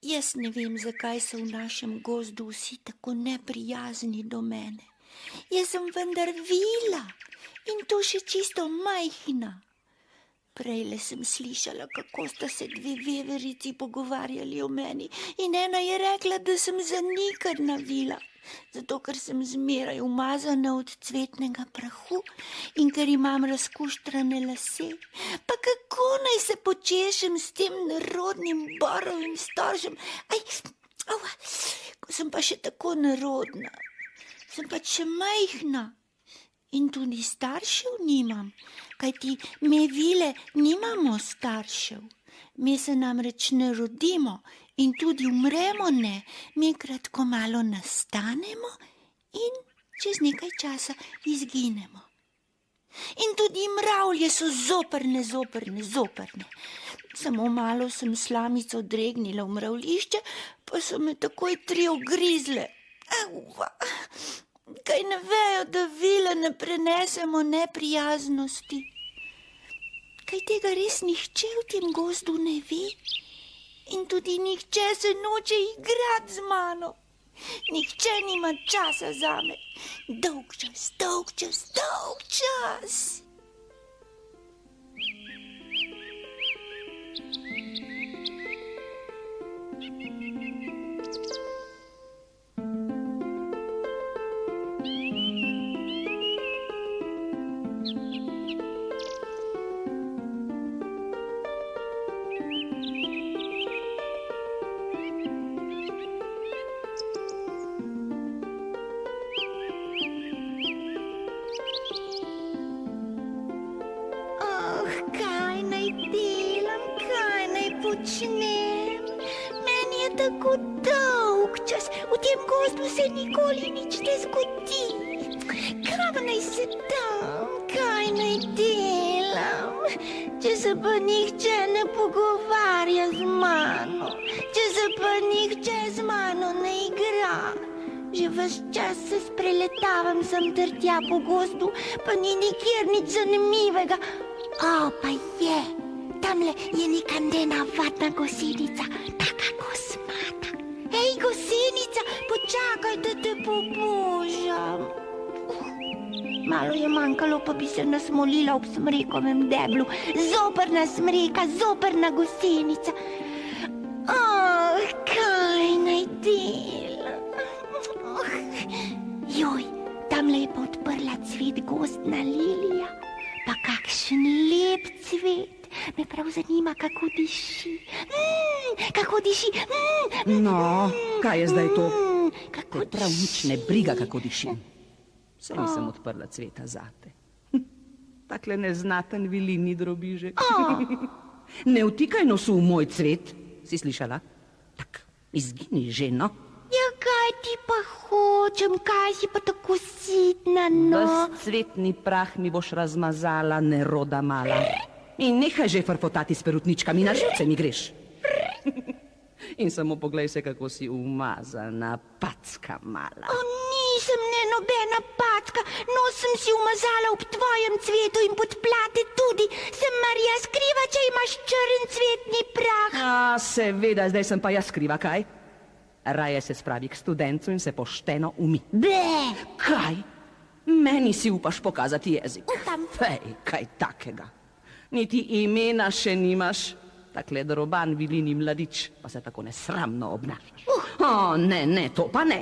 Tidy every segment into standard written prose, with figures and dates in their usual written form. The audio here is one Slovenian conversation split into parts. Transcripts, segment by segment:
Jaz ne vem, zakaj so v našem gozdu vsi tako neprijazni do mene. Jaz sem vendar vila in to še čisto majhna. Prejle sem slišala, kako sta se dve veverici pogovarjali o meni in ena je rekla, da sem zanikrna vila, zato ker sem zmeraj umazana od cvetnega prahu in ker imam razkuštrane lase. Pa kako naj se počešem s tem nerodnim borovim storžem? Ko sem pa še tako nerodna, sem pač še majhna. In tudi staršev nimam, kajti me vile nimamo staršev. Me se namreč ne rodimo in tudi umremo ne. Mi kratko malo nastanemo in čez nekaj časa izginemo. In tudi mravlje so zoprne. Samo malo sem slamico dregnila v mravljišče, pa so me takoj 3 ogrizle. Kaj ne vejo, da vile ne prenesemo neprijaznosti? Kaj tega res nihče v tem gozdu ne ve? In tudi nihče se noče igrati z mano. Nihče nima časa zame. Dolg čas. Počnem. Meni je tako dolg čas, v tem gozdu se nikoli nič ne zgodi. Kam naj se dam, kaj naj delam, če se pa nihče ne pogovarja z mano, če se pa nihče z mano ne igra. Že ves čas se spreletavam sem ter tja po gozdu, pa ni nikjer nič zanimivega. Pa je. Tamle je neka nenavadna gosenica, taka kosmata. Hej, gosenica, počakaj, da te pobožam. Malo je manjkalo, pa bi se nasmolila ob smrekovem deblu. Zoprna smreka, zoprna gosenica. Kaj naj delam? Joj, tamle je pa odprla cvet gozdna lilija. Pa kakšen lep cvet. Me prav zanima, kako diši. Kako diši. No, kaj je zdaj to? Kako te prav nič ne briga, kako dišim. Saj nisem odprla cveta zate. Takle neznaten vilini drobižek. Ne vtikaj nosu v moj cvet, si slišala? Tak, izgini že, no. Ja, kaj ti pa hočem, kaj si pa tako sitna, no? Ves cvetni prah mi boš razmazala, neroda mala. In nehaj že frfotati s perutničkami, na živce mi greš. In samo poglej se, kako si umazana, packa mala. Nisem nobena packa, nos sem si umazala ob tvojem cvetu in podplate tudi. Sem Marija skriva, če imaš črn cvetni prah. Seveda, zdaj sem pa jaz skriva, kaj? Raje se spravi k studencu in se pošteno umi. Kaj? Meni si upaš pokazati jezik. Upam. Fej, kaj takega. Niti imena še nimaš, takle droban vilini mladič, pa se tako nesramno obnašaš. Ne, to pa ne.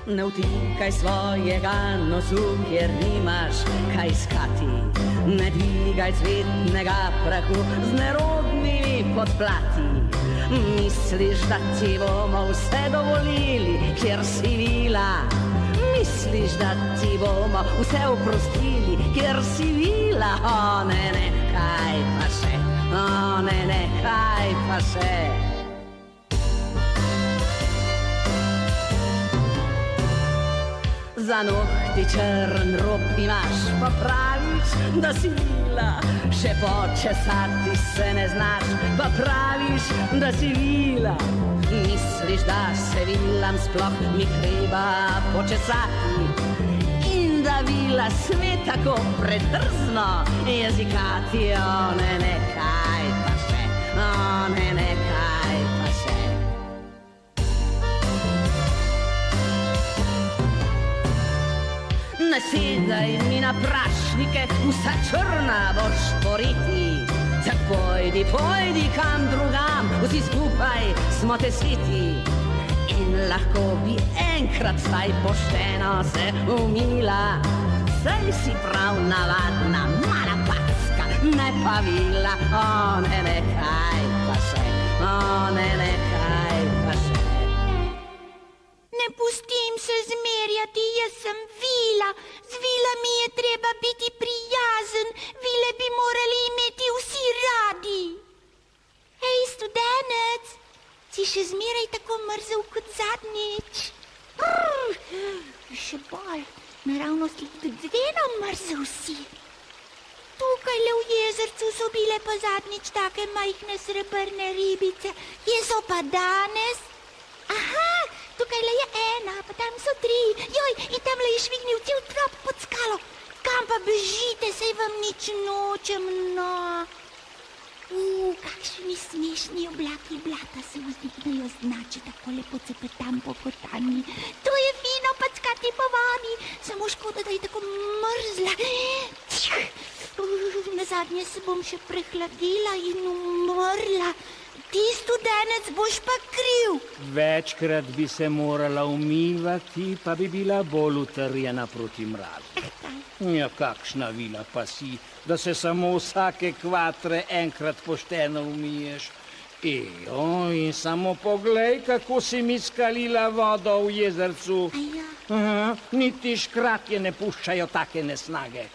Ne vtikaj svojega nosu, kjer nimaš kaj iskati. Ne dvigaj cvetnega prahu z nerodnimi podplati. Misliš, da ti bomo vse dovolili, kjer si vila? Misliš, da ti bomo vse oprostili, kjer si vila? Ne, kaj pa še? Ne, kaj pa še? Za nohti črn rob imaš, pa praviš, da si vila. Še počesati se ne znaš, pa praviš, da si vila. Misliš, da se vilam sploh ni treba počesati in da vila sme tako predrzno jezikati, nekaj pa še, nekaj pa še. Ne sedaj mi na prašnike, vsa črna boš poriti. Se pojdi, kam drugam, vsi skupaj smo te sviti. In lahko bi enkrat saj pošteno se umila. Saj si prav navadna, mala packa, ne pa vila. Nekaj pa še, nekaj pa še. Ne pustim se zmerjati, jaz sem vila. Z vilami je treba biti prijazen, vile bi morali imeti vsi radi. Hej, studenec, si še zmeraj tako mrzel kot zadnjič. Še bolj, naravnost ledveno mrzel si. Tukaj le v jezercu so bile pa zadnjič take majhne srebrne ribice. Kje so pa danes? Aha, tukaj le je ena, pa tam so tri. Joj, in tam le je švignil cel trop pod skalo. Kam pa bežite, saj vam nič nočem, no. Kakšni smešni oblaki blata se vzdignejo z dna, če tako lepo cepetam po kotanji. To je fino packati po vodi, samo škoda, da je tako mrzla. Nazadnje se bom še prehladila in umrla. Ti, studenec, boš pa kriv. Večkrat bi se morala umivati, pa bi bila bolj utrjena proti mrazu. Ja, kakšna vila pa si, da se samo vsake kvatre enkrat pošteno umiješ. In samo poglej, kako si mi skalila vodo v jezercu. Niti škratje ne puščajo take nesnage.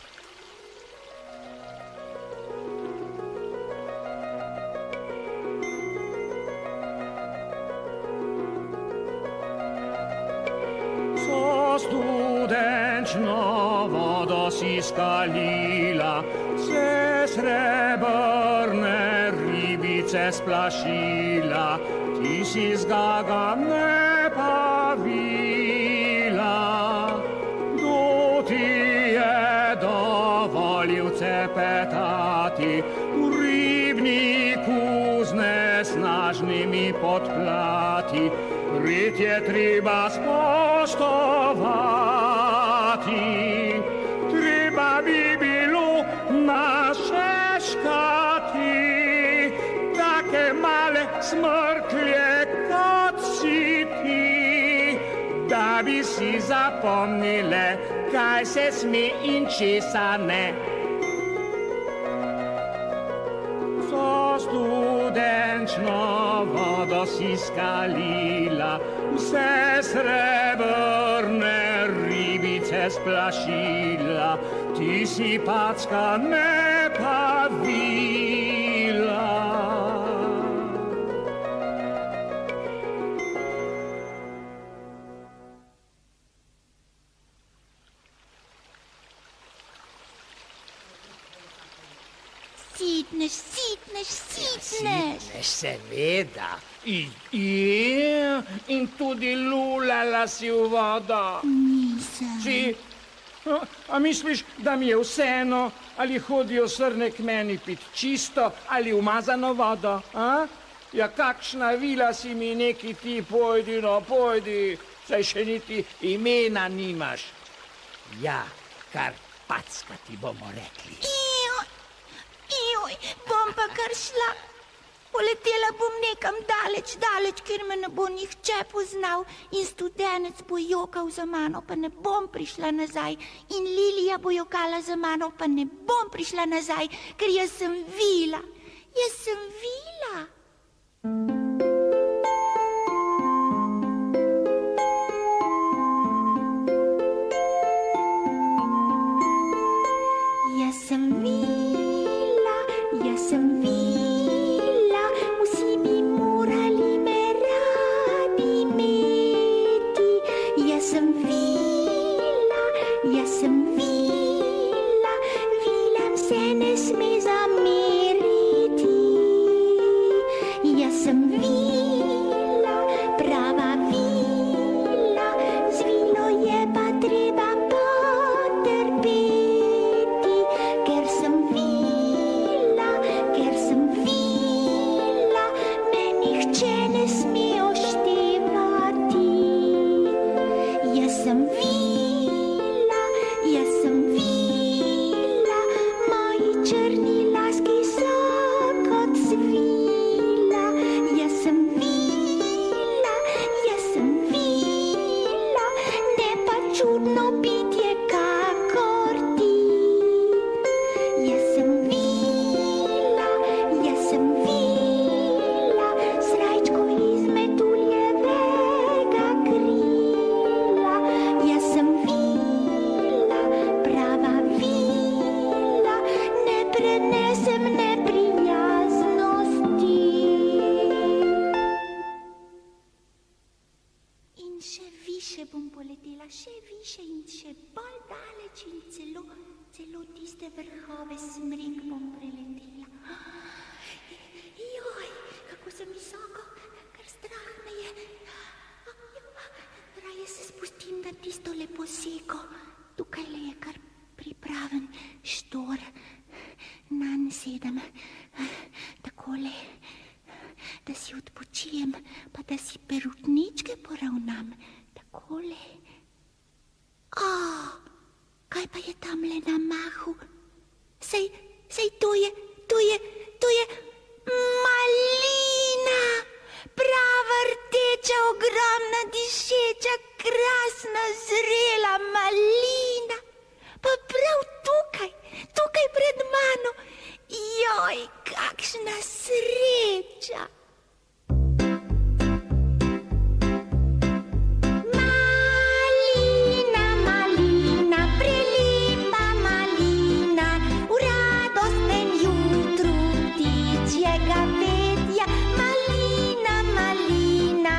Studenčno vodo si skalila, se srebrne ribice splašila, ti si zgaga ne pa vila. Kdo ti je dovolil cepetati v ribniku z nesnažnimi podplati? Red je treba spoštovati, treba bi bilo našeškati, take male smrklje kot si ti, da bi si zapomnile, kaj se sme in česa ne. Studenčno vodo si skalila, vse srebrne ribice splašila, ti si packa ne pa vila. Sitneš. Seveda. In tudi lulala si v vodo. Nisem. Si? A misliš, da mi je vseeno, ali hodijo srne k meni pit čisto ali umazano vodo? Ja, kakšna vila si mi neki ti, pojdi, saj še niti imena nimaš. Ja, kar packa ti bomo rekli. Bom pa kar šla. Poletela bom nekam daleč, kjer me ne bo nihče poznal in studenec bo jokal za mano, pa ne bom prišla nazaj in Lilija bo jokala za mano, pa ne bom prišla nazaj, ker jaz sem vila. Vsi bi morali me radi imeti. Jaz sem vila, vilam se ne sme zameriti. Jaz sem sem neprijaznosti. In še više bom poletela, še više in še bolj daleč in celo tiste vrhove smrek bom preletela. Joj, kako sem visoko, kar strah me je. Raje se spustim na tisto lepo seko. Tukaj le je kar pripraven štor. Nanj sedem takole, da si odpočijem, pa da si perutničke poravnam. Takole. Kaj pa je tamle na mahu? Sej to je malina. Prava rdeča, ogromna, dišeča, krasna, zrela malina. Pa prav tukaj pred mano. Joj, kakšna sreča. Malina, malina, prelepa malina, v radostnem jutru ptičjega petja. Malina, malina,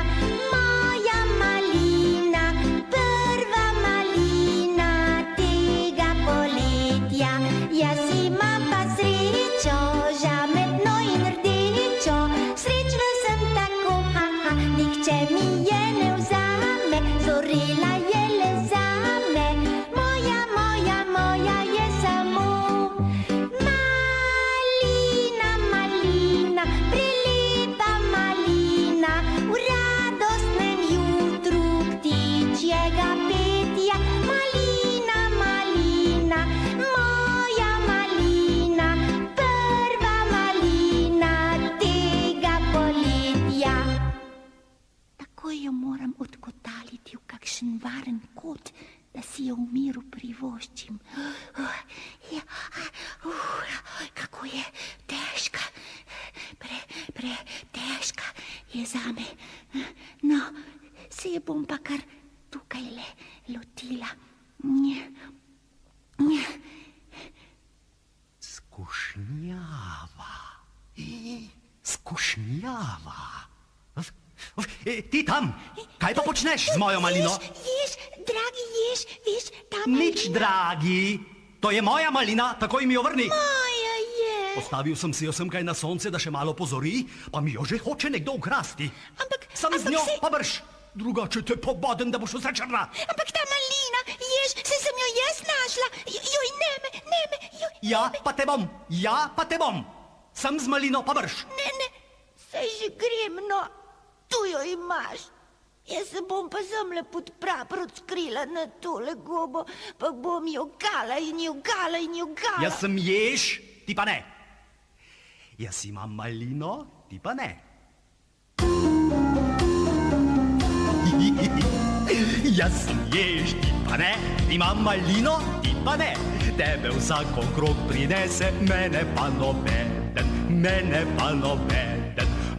moja malina, prva malina tega poletja. Jaz imam pa srečo, žametno in rdečo, srečna sem tako, nihče mi je ne vzame, zorela je le zame, moja je samo. Malina, malina, prelepa malina, v radostnem jutru ptičjega petja. Malina, malina, moja malina, prva malina tega poletja. Takoj jo moram odkotaliti v kakšen varen kot, da si jo v miru privoščim. Kako je težka, pretežka je zame. No, se je bom pa kar tukaj le lotila. Skušnjava. Ti tam, kaj pa počneš z mojo malino? Ješ, dragi, ješ, veš, ta malina. Nič, dragi, to je moja malina, takoj mi jo vrni. Moja je. Postavil sem si jo semkaj na sonce, da še malo pozori, pa mi jo že hoče nekdo ukrasti. Sam z njo pa brž, drugače te pobodem, da boš vse črna. Ampak ta malina, ješ, sem jo jaz našla. Joj, neme, joj. Ja, pa te bom. Sem z malino pa brž. Ne, saj že grem, no. Tu jo imaš. Jaz se bom pa zemle pod praprot skrila na tole gobo, pa bom jokala in jokala. Jaz sem ješ, ti pa ne. Jaz imam malino, ti pa ne. Jaz sem ješ, ti pa ne. Imam malino, ti pa ne. Tebe vsak okrog prinese, mene pa nobeden.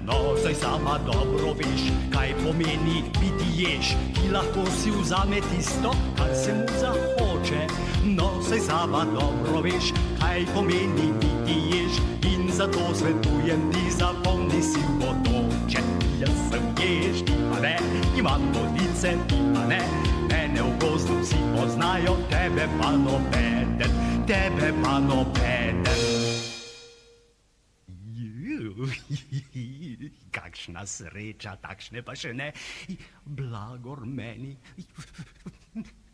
No, saj sama dobro veš, kaj pomeni biti jež, ki lahko si vzame tisto, kar se mu zahoče. No, saj sama dobro veš, kaj pomeni biti jež, in zato svetujem ti, zapomni si v bodoče. Jaz sem jež, ti pa ne, imam vodice, ti pa ne, mene v gozdu vsi poznajo, tebe pa nobeden. Kakšna sreča, takšne pa še ne. Blagor meni.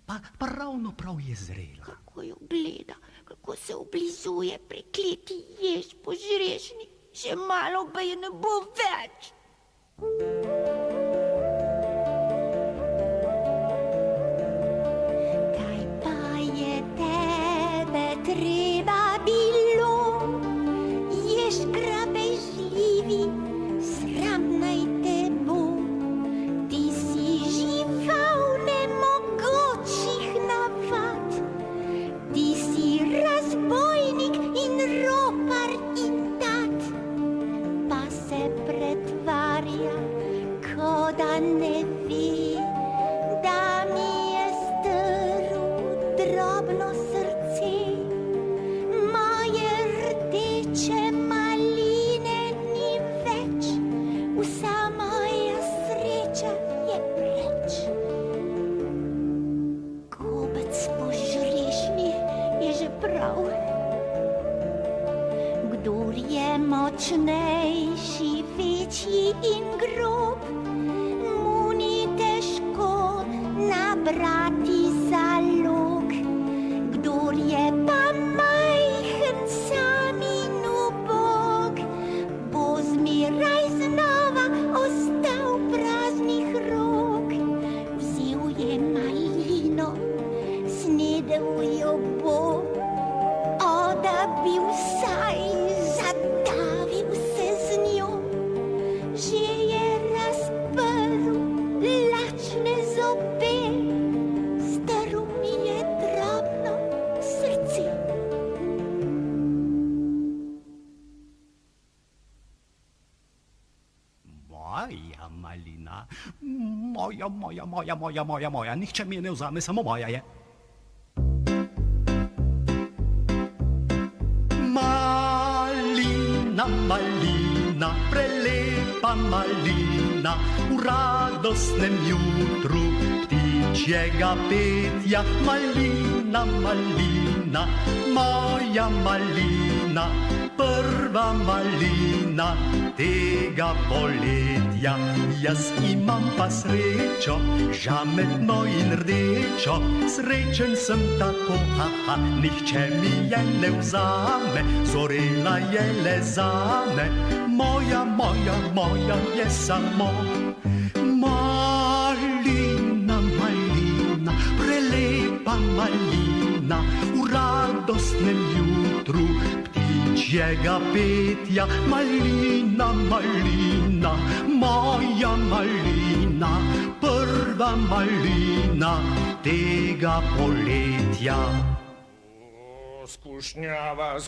Pa ravno prav je zrela. Kako jo gleda, kako se oblizuje, prekleti jež požrešni. Še malo pa je ne bo več. Kaj pa je tebe treba bilo? Jež grabežljivi, sram naj te bo. Ti si žival nemogočih navad. Ti si razbojnik in ropar in tat. Pa se pretvarja, močnejši, večji in grob, mu ni težko nabrati zalog. Kdor je pa majhen, sam in ubog, bo zmeraj znova ostal praznih rok. Vzel je malino, snedel jo bo, da bi vsaj zadavil se z njo. Že je razprl lačne zobe, strl mi je drobno srce. Moja malina, moja, nihče mi je ne vzame, samo moja je. Malina, prelepa malina, v radostnem jutru ptičjega petja. Malina, moja malina, prva malina tega poletja. Jaz imam pa srečo, žametno in rdečo, srečen sem tako, nihče mi je ne vzame, zorela je le zame, moja je samo. Malina, prelepa malina, v radostnem jutru ptičjega petja. Malina, moja malina, prva malina tega poletja. Skušnjava,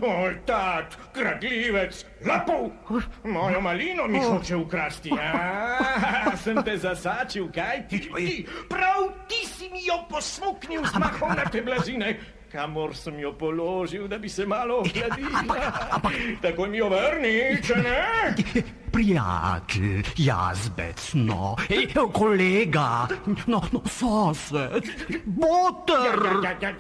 oj, tat, kradljivec, lapov, mojo malino mi hoče ukrasti, sem te zasačil, kaj ti, prav ti si mi jo posmuknil z mahonate blazine, kamor sem jo položil, da bi se malo ohladila. Takoj mi jo vrni, če ne? Prijatelj, jazbec, kolega, sosed, boter.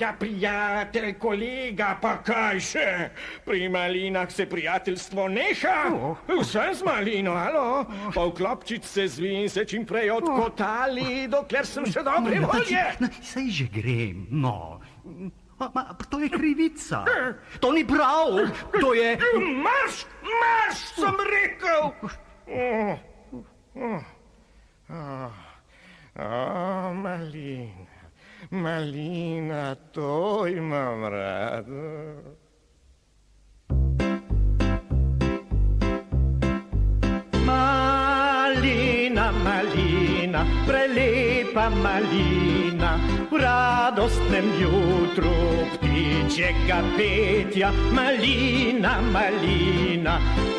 Ja, prijatelj, kolega, pa kaj še? Pri malinah se prijateljstvo neha. Vsem z malino, alo? Pa v klopčic se zvi in se čim prej odkotali, dokler sem še dobre volje. Sej že grem, to je krivica. To ni prav, to je... Marš, sem rekel! Malina, to imam rad. Malina, prelepa malina, v radostnem jutru ptičjega petja. Malina,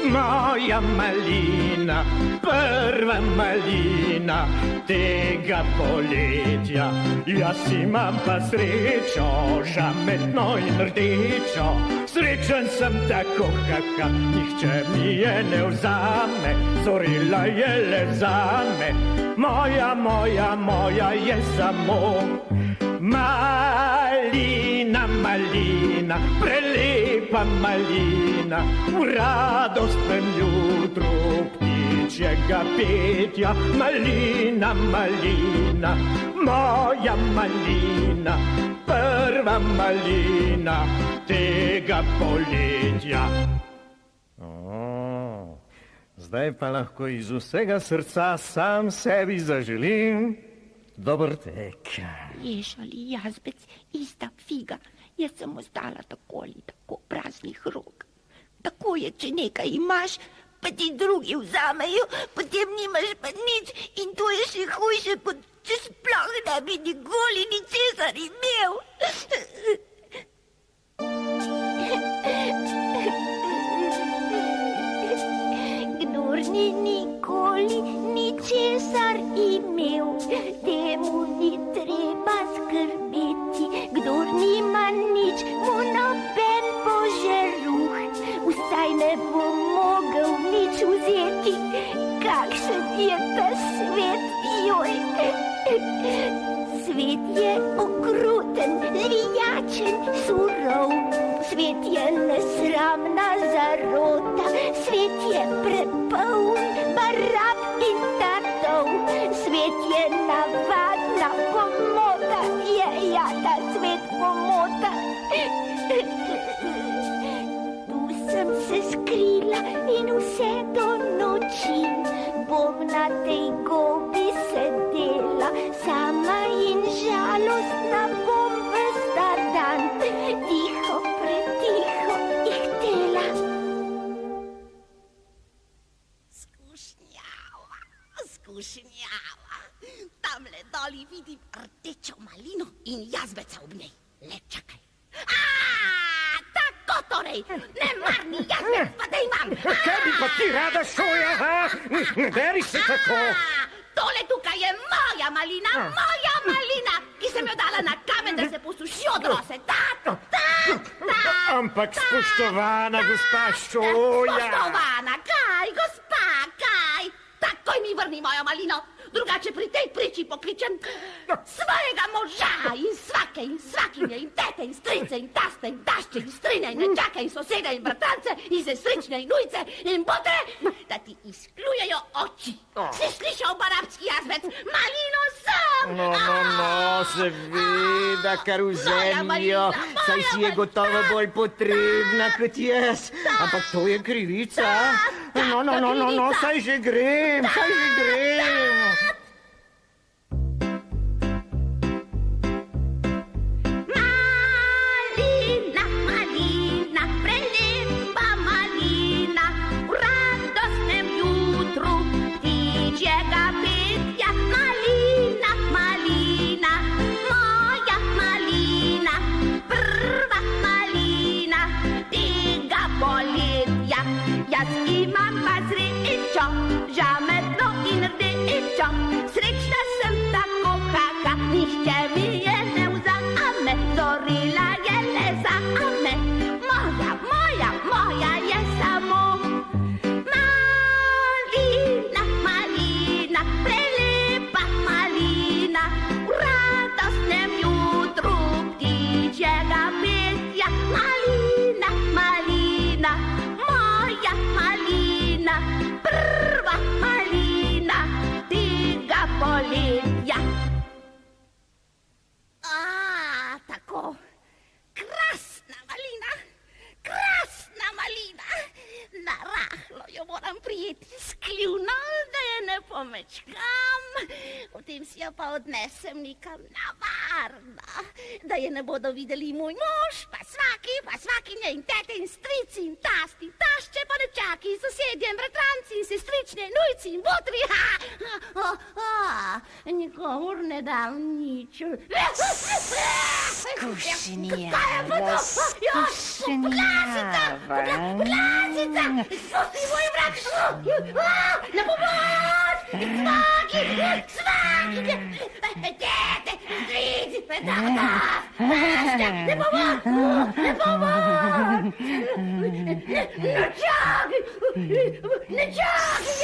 moja malina, prva malina tega poletja. Jaz imam pa srečo, žametno in rdečo, srečen sem tako, nihče mi je ne vzame, zorela je le zame, moja je samo. Malina, prelepa malina, v radostnem jutru ptičjega petja. Malina, moja malina, prva malina tega poletja. Zdaj pa lahko iz vsega srca sam sebi zaželim dober tek. Ješ ali jazbec, ista figa. Jaz sem ostala tako ali tako praznih rok. Tako je, če nekaj imaš, pa ti drugi vzamejo, potem nimaš pa nič in to je še hujše, kot če sploh ne bi nikoli ničesar imel. Kdor ni nikoli ničesar imel, temu ni treba skrbeti. Kdor nima nič, mu noben požeruh, vsaj ne bo mogel nič vzeti. Kakšen je ta svet, joj! Svet je okruten, zvijačen, surov, svet je nesramen. temna zarota, svet je prepoln barab in tatov, svet je navadna pomota, ja, ta svet pomota. Tu sem se skrila in vse do noči bom na tej gobi sedela, sama in žalostna bom ves ta dan, tiho, pretiho ihtela. Skušnjava, tamle doli vidim rdečo malino in jazbeca ob njej. Le čakaj. Tako torej, nemarni jazbec pa da imam. Kaj bi pa ti rada, Šoja, ha? Ne beri se tako. Tole tukaj je moja malina, ki sem jo dala na kamen, da se posuši od rose. Ampak spoštovana gospa Šoja. Spoštovana, kaj, gospa, kaj? Takoj mi vrni mojo malino, drugače pri tej priči pokličem svojega moža in svake in svakinje in tete in strice in taste in tašče in strine in nečake in sosede in bratrance in sestrične in ujce in botre, da ti izkljujejo oči. Si slišal, barabski jazbec, malino sem! No, seveda, kar vzemijo, saj si je gotovo bolj potrebna kot jaz. Ampak to je krivica. No, saj že grem. Malina, prelepa malina, v radostnem jutru ptičjega petja. Malina, malina, moja malina, prva malina tega poletja. Jaz imam pa srečo, žametno in rdečo, srečna sem tako kaka, nihče mi je ne vzame, zorila je le zame, moja je samo. Malina, prelepa malina, v radostnem jutru ptičjega petja. Malina, moja malina, prva malina tega poletja. Tako, krasna malina, narahlo jo moram prijeti s kljuna, da je ne pomečkam, potem si jo pa odnesem nikam na varno, da je ne bodo videli moj mož, pa svakinje in tete in strici in tasti, tašče pa nečaki, sosedje in bratranci in sestrične in ujci in botri, nikomur ne dam nič. Skušnjava. Poglasica, spusti moj vrak, na pomoč, svakinje, tete, strici, tata, ne pomoč, nečaki,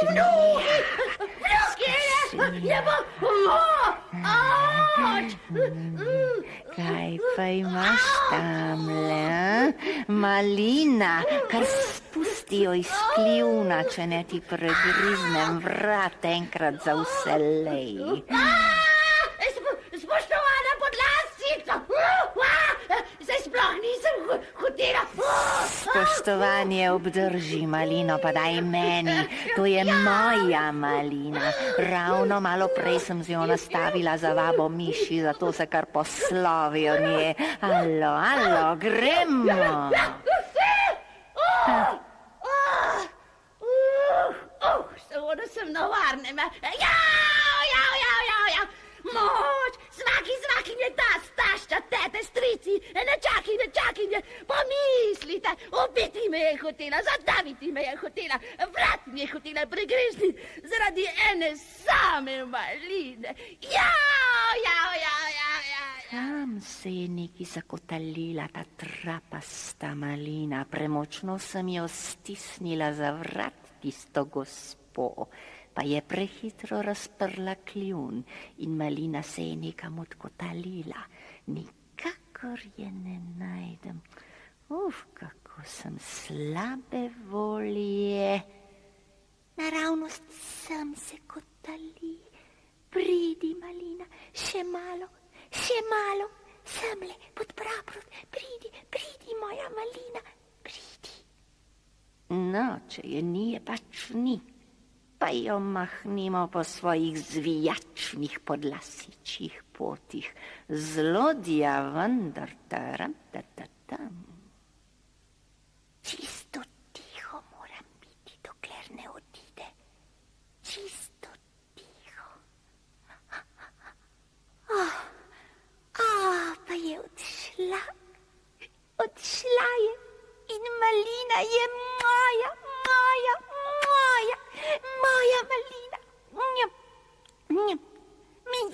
vnuki, ne pomoč. Kaj pa imaš tamle? Malina, kar spusti jo iz kljuna, če ne ti pregriznem vrat enkrat za vselej. Spoštovana podlasica, zdaj sploh nisem hotela. Spoštovanje obdrži malino, pa daj meni, to je moja malina. Ravno malo prej sem z jo nastavila za vabo miši, zato se kar poslovi o nje. Alo, gremo. Samo da sem na varnem. Ja. Moč, svakinje, tašča, tete, strici, nečakinje, pomislite, ubiti me je hotela, zadaviti me je hotela, vrat mi je hotela pregrizni zaradi ene same maline. Ja. Tam se je neki zakotalila ta trapasta malina, premočno sem jo stisnila za vrat tisto gospo. Pa je prehitro razprla kljun in malina se je nekam odkotalila. Nikakor je ne najdem. Kako ko sem slabe volje. Naravnost sem se kotali. Pridi, Malina, še malo, semle, pod praprot, pridi, moja Malina, pridi. No, če je ni, je pač ni, pa jo mahnimo po svojih zvijačnih podlasičjih potih. Zlodja vendar, tam. Čisto tiho moram biti, dokler ne odide. Čisto tiho. Pa je odšla. Odšla je in Malina je moja Malina.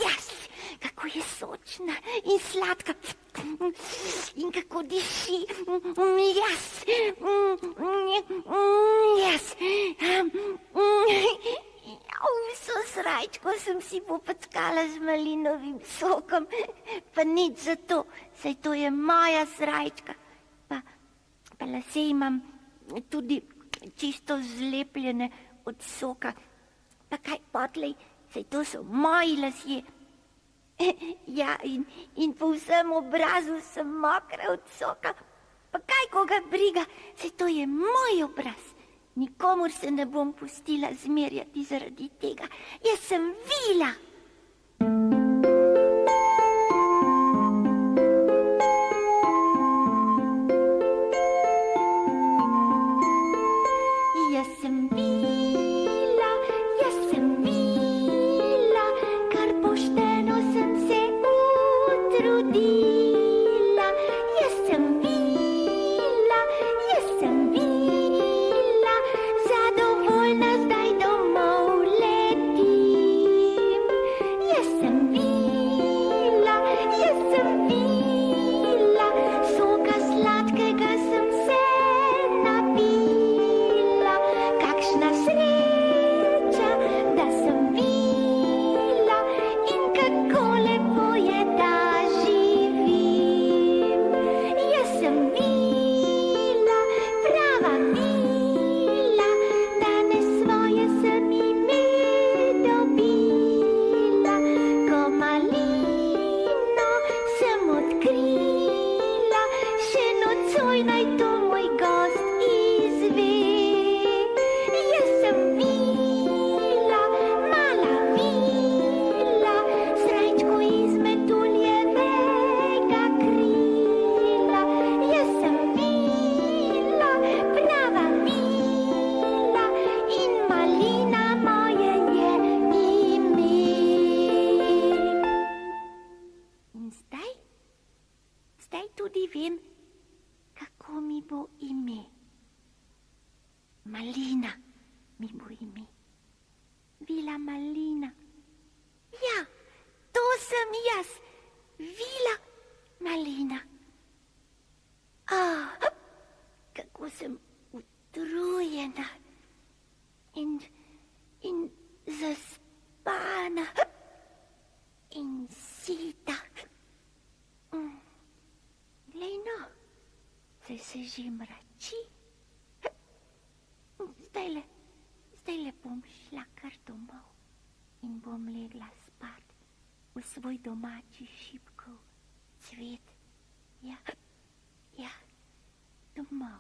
Jaz, kako je sočna in sladka in kako diši. Jaz. Vso srajčko sem si popackala z malinovim sokom, pa nič zato, saj to je moja srajčka. Pa lase imam tudi čisto zlepljene od soka. Pa kaj potlej, saj to so moji lasje. Ja, in po vsem obrazu sem mokra od soka. Pa kaj koga briga, saj to je moj obraz. Nikomur se ne bom pustila zmerjati zaradi tega. Jaz sem Vila. Jaz sem Vila, kar pošteno sem se utrudila. Jaz sem Vila, zadovoljna zdaj domov letim. Jaz sem Vila, soka sladkega sem se napila. Kakšna sreča, da sem Vila in kako lepo je, da živim. Jaz sem Vila, prava Vila, danes svoje sem ime dobila. Ko malino sem odkrila, še nocoj naj to moj gost izve. Jaz sem Vila, mala Vila, srajčko iz metuljevega krila. Jaz sem Vila, prava Vila in Malina moje je ime. In zdaj tudi vem, kako mi bo ime. Malina mi bo ime. Vila Malina. Ja, to sem jaz. Vila Malina. Kako sem utrujena in zaspana in sita. Glej no, saj se že mrači. Zdajle bom šla kar domov in bom legla spat v svoj domači šipkov cvet. Ja, domov.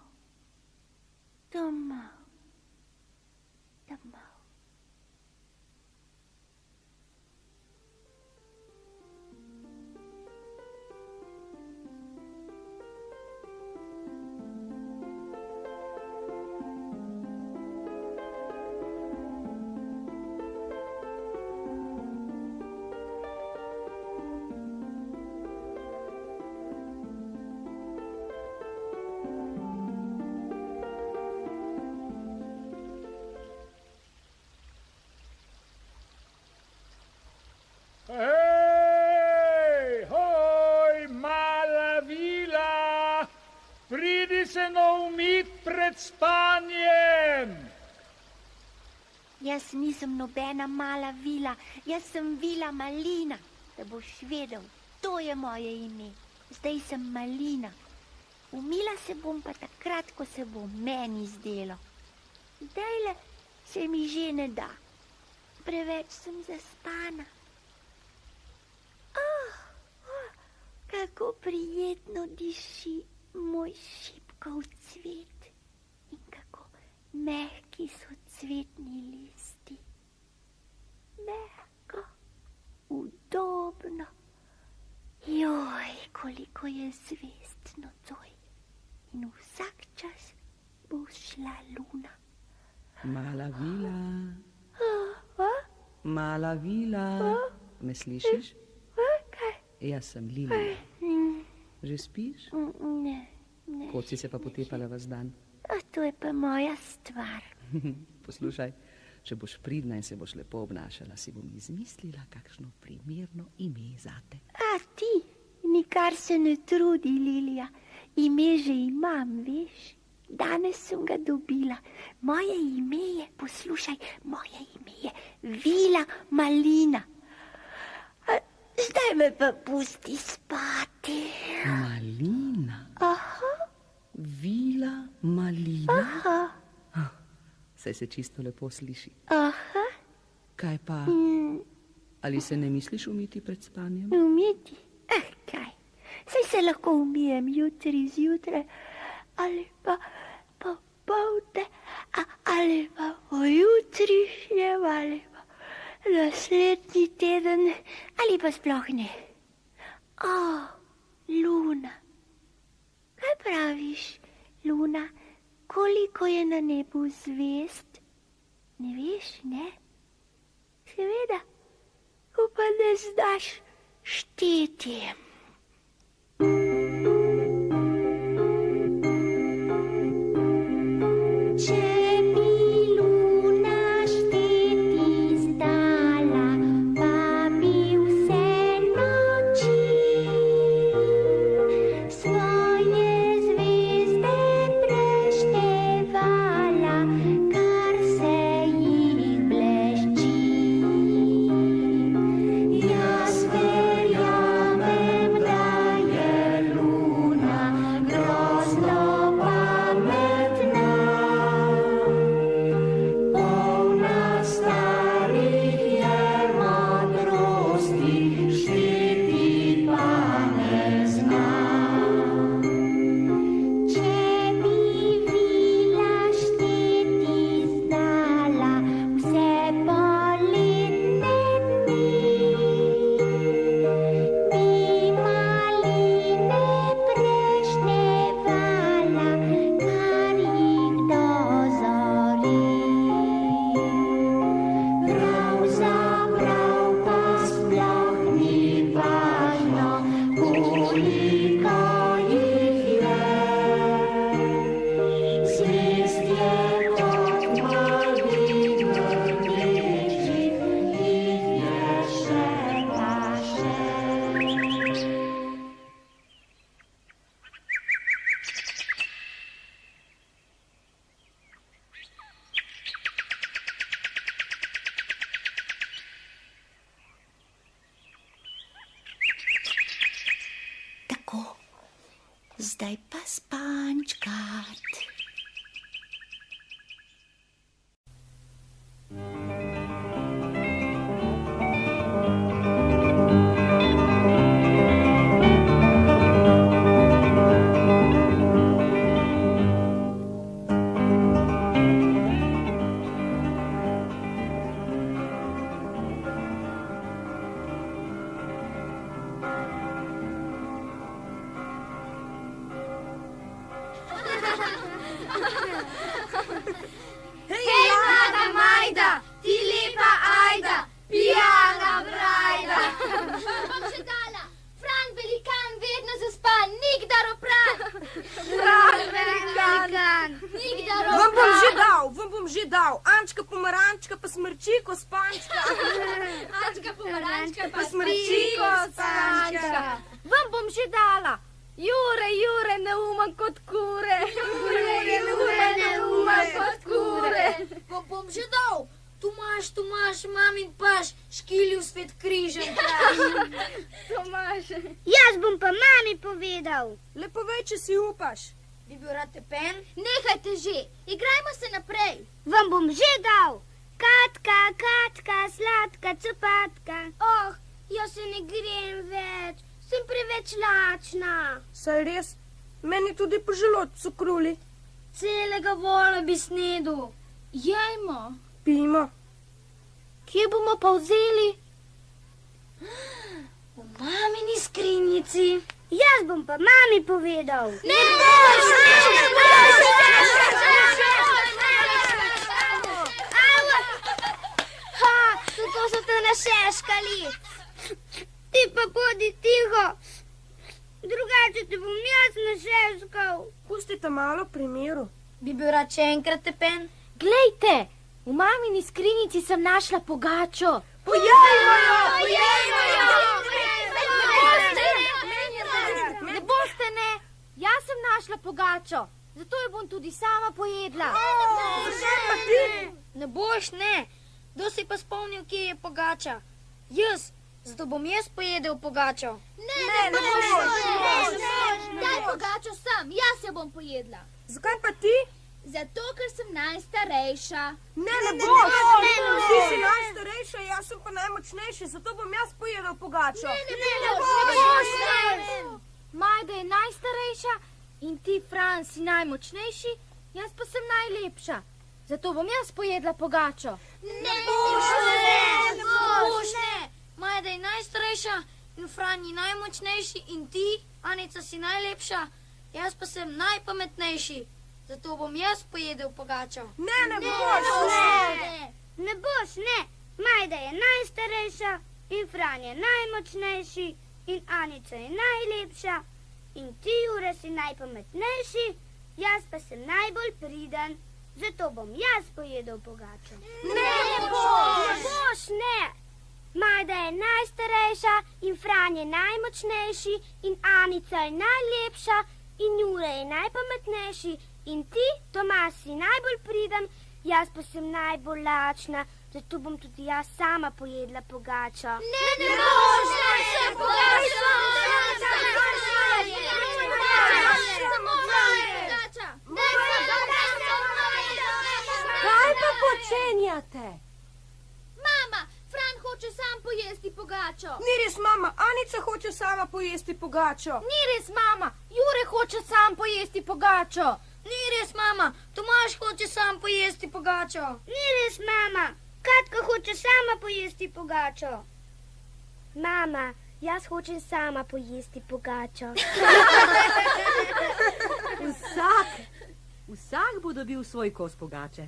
Hej, hoj, mala Vila, pridi se no umit pred spanjem. Jaz nisem nobena mala Vila, jaz sem Vila Malina, da boš vedel, to je moje ime. Zdaj sem Malina. Umila se bom pa takrat, ko se bo meni zdelo. Zdajle se mi že ne da. Preveč sem zaspana. Kako prijetno diši moj šipkov cvet in kako mehki so cvetni listi. Mehko, udobno. Joj, koliko je zvezd nocoj. In vsak čas bo šla luna. Mala vila, mala vila. Me slišiš? Kaj? Jaz sem Lilija. Že spiš? Ne. Kot si se pa potepala vas dan? To je pa moja stvar. Poslušaj, če boš pridna in se boš lepo obnašala, si bom izmislila kakšno primerno ime zate. A ti, nikar se ne trudi, Lilija. Ime že imam, veš. Danes sem ga dobila. Moje ime je, poslušaj, moje ime je Vila Malina. Zdaj me pa pusti spati. Malina? Aha. Vila Malina? Aha. Saj se čisto lepo sliši. Aha. Kaj pa? Ali se ne misliš umiti pred spanjem? Umiti? Kaj? Saj se lahko umijem jutri zjutraj, ali pa popoldne, ali pa pojutrišnjem, ali pa naslednji teden, ali pa sploh ne. Luna. Kaj praviš, Luna? Koliko je na nebu zvezd? Ne veš, ne? Seveda, ko pa ne znaš šteti. Zdaj pa spančkat. Ančka pomarančka pa smrči ko spančka. Ančka pomarančka pa smrči ko spančka. Vam bom že dala. Jure, neumen kot kure. Jure, neumen kot kure. Vam bom že dal. Tomaž, mamin paš, škilil svet križem. Tomaž. Jaz bom pa mami povedal. Le povej, če si upaš. Bi bil rad tepen? Nehajte že, igrajmo se naprej. Vam bom že dal. Katka, Katka, sladka copatka. Oh, jaz se ne grem več, sem preveč lačna. Saj res, meni tudi po želodcu kruli. Celega vola bi snedel. Jajmo. Pijmo. Kje bomo pa vzeli? V mamini skrinjici. Jaz bom pa mami povedal. Ne boš, Ha, kako so te našeškali. Ti pa bodi tiho. Drugače te bom jaz našeškal. Pustite malo pri miru. Bi bil rad še enkrat tepen? Glejte, v mamini skrinjici sem našla pogačo. Pojejmo jo! Ne boste, ne. Jaz sem našla pogačo, zato jo bom tudi sama pojedla. Ne boš, ne. Kdo si pa spomnil, kje je pogača? Jaz, zato bom jaz pojedel pogačo. Ne boš. Daj pogačo sam, jaz jo bom pojedla. Zakaj pa ti? Zato, ker sem najstarejša. Ne boš. Ti si najstarejša, jaz sem pa najmočnejši, zato bom jaz pojedel pogačo. Ne boš. Majda je najstarejša in ti, Fran, si najmočnejši, jaz pa sem najlepša. Zato bom jaz pojedla pogačo. Ne boš, ne. Majda je najstarejša in Fran je najmočnejši in ti, Anica, si najlepša, jaz pa sem najpametnejši. Zato bom jaz pojedel pogačo. Ne boš, Ne boš, ne. Majda je najstarejša in Fran je najmočnejši in Anica je najlepša in ti, Jure, si najpametnejši, jaz pa sem najbolj priden. Zato bom jaz pojedel pogačo. Ne boš, ne. Majda je najstarejša in Fran je najmočnejši in Anica je najlepša in Jure je najpametnejši in ti, Tomaž, si najbolj priden, jaz pa sem najbolj lačna, zato bom tudi jaz sama pojedla pogačo. Ne boš, ne pogačo. Kaj pa počenjate? Mama, Fran hoče sam pojesti pogačo. Ni res, mama, Anica hoče sama pojesti pogačo. Ni res, mama, Jure hoče sam pojesti pogačo. Ni res, mama, Tomaž hoče sam pojesti pogačo. Ni res, mama, Katka hoče sama pojesti pogačo. Mama, jaz hočem sama pojesti pogačo. Vsak bo dobil svoj kos pogače.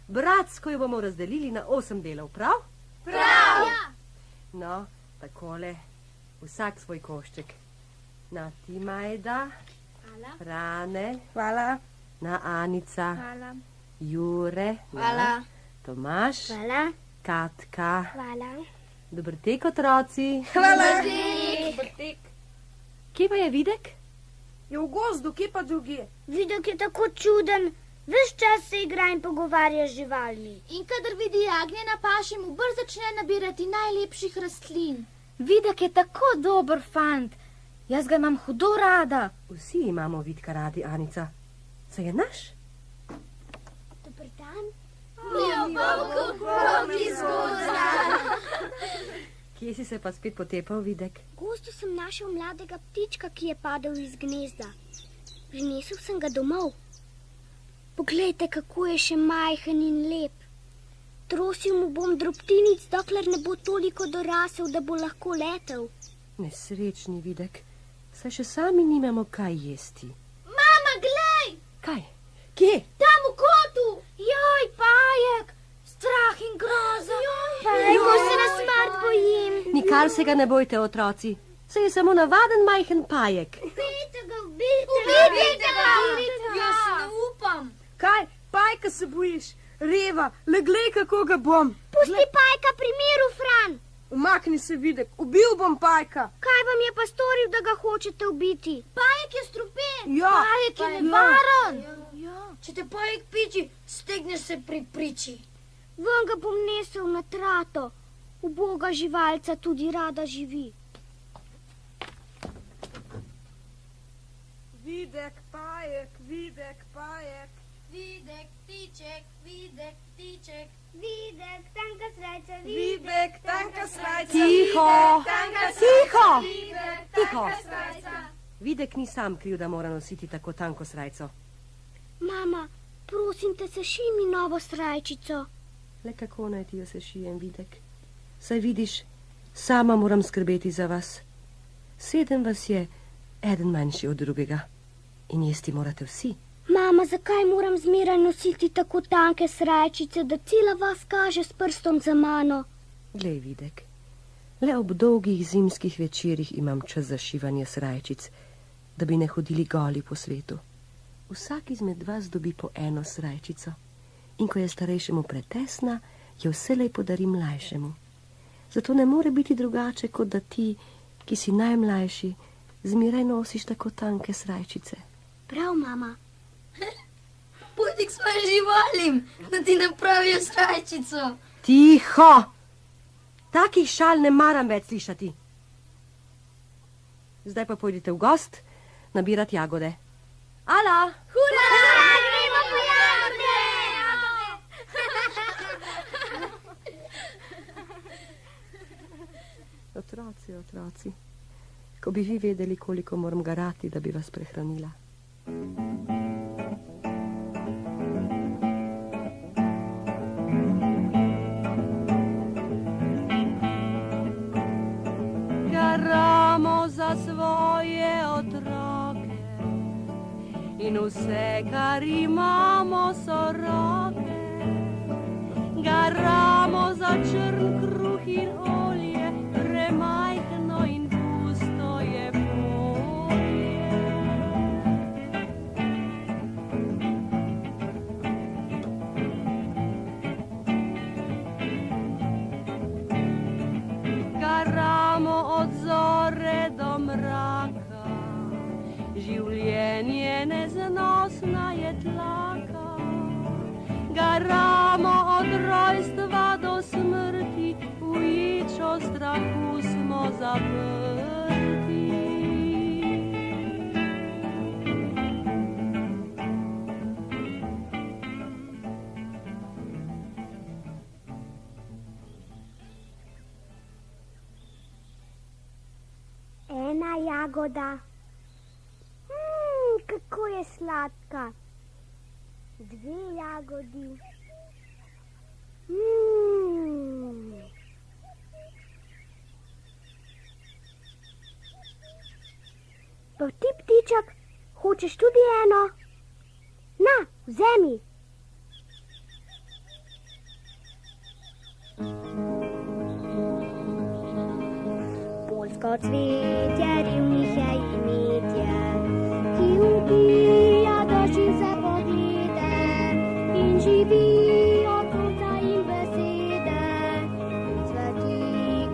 Bratsko jo bomo razdelili na 8 delov, prav? Prav! No, takole, vsak svoj košček. Na ti, Majda. Hvala. Frane. Hvala. Na Anica. Hvala. Jure. Hvala. Na Tomaž. Hvala. Katka. Hvala. Dober tek, otroci. Hvala. Kje pa je Videk? Je v gozdu, kje pa drugi? Videk je tako čuden. Ves čas se igra in pogovarja z živalmi. In kadar vidi jagnje na paši, mu brž začne nabirati najlepših rastlin. Videk je tako dober fant. Jaz ga imam hudo rada. Vsi imamo Vidka radi, Anica. Se je naš? Dober dan. Kje si se pa spet potepal, Videk? V gozdu sem našel mladega ptička, ki je padel iz gnezda. Prinesel sem ga domov. Poglejte, kako je še majhen in lep. Trosil mu bom drobtinic, dokler ne bo toliko dorasel, da bo lahko letel. Nesrečni Videk, saj še sami nimamo kaj jesti. Mama, glej! Kaj? Kje? Tam v kotu! Joj, pajek! Strah in groza! Kako se na smrt bojim. Nikar se ga ne bojte, otroci. Saj je samo navaden majhen pajek. Ubijte ga, ubijte ga! Ubijte ga! Jaz se ne upam. Kaj, pajka se bojiš? Reva, le glej, kako ga bom. Pusti pajka pri miru, Fran. Umakni se, Videk, ubil bom pajka. Kaj vam je pa storil, da ga hočete ubiti? Pajek je strupen! Ja, Pajek je nevaren! Če te pajek piči, stegneš se pri priči. Ven ga bom nesel na trato. uboga živalca tudi rada živi. Videk, pajek, videk, pajek. Videk, ptiček, videk, ptiček. Videk, tanka srajca, Videk, tanka srajca. Tiho, tiho, tiho. Srajca. Videk ni sam kriv, da mora nositi tako tanko srajco. Mama, prosim te, seši mi novo srajčico. Le kako naj ti jo sešijem, Videk? Saj vidiš, sama moram skrbeti za vas. 7 vas je, eden manjši od drugega. In jesti morate vsi. Mama, zakaj moram zmeraj nositi tako tanke srajčice, da cela vas kaže s prstom za mano? Glej, Videk, le ob dolgih zimskih večerjih imam čas za šivanje srajčic, da bi ne hodili goli po svetu. Vsak izmed vas dobi po eno srajčico. In ko je starejšemu pretesna, jo vselej podari mlajšemu. Zato ne more biti drugače, kot da ti, ki si najmlajši, zmeraj nosiš tako tanke srajčice. Prav, mama. Pojdi k svojim živalim, da ti napravijo srajčico. Tiho! Takih šal ne maram več slišati. Zdaj pa pojdite v gost nabirati jagode. Ala! Hura! Gremo po jagode! Otroci, otroci, ko bi vi vedeli, koliko moram garati, da bi vas prehranila. Garamo za svoje otroke in vse, kar imamo, so roke. Garamo za črn kruh in olje, premajhno in pusto je polje. Garamo od zore do mraka, življenje neznosna je tlaka. Garamo od rojstva do smrti, v ječo strahu smo zaprti. Ena jagoda. Kako je sladka. 2 jagodi. Pa ti, ptiček, hočeš tudi eno? Na, vzemi. Polsko cvetje, rivnih je imetje, ki ubija dožd in vse poglede, in živi od sonca in besede. Cveti,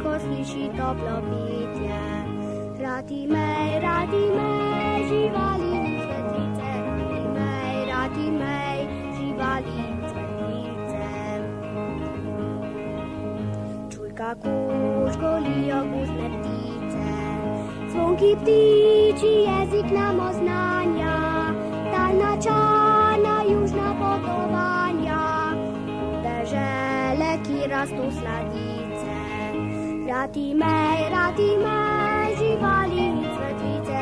ko sliši toplo petje. Radi mej, živali in cvetlice. Radi mej, živali in cvetlice. Čuj, kako žgolijo gozdne ptice, zvonki ptiči jezik nam oznanja, daljna čarna južna potovanja, dežele, ki rastu sladice. Radi mej, živali in cvetlice.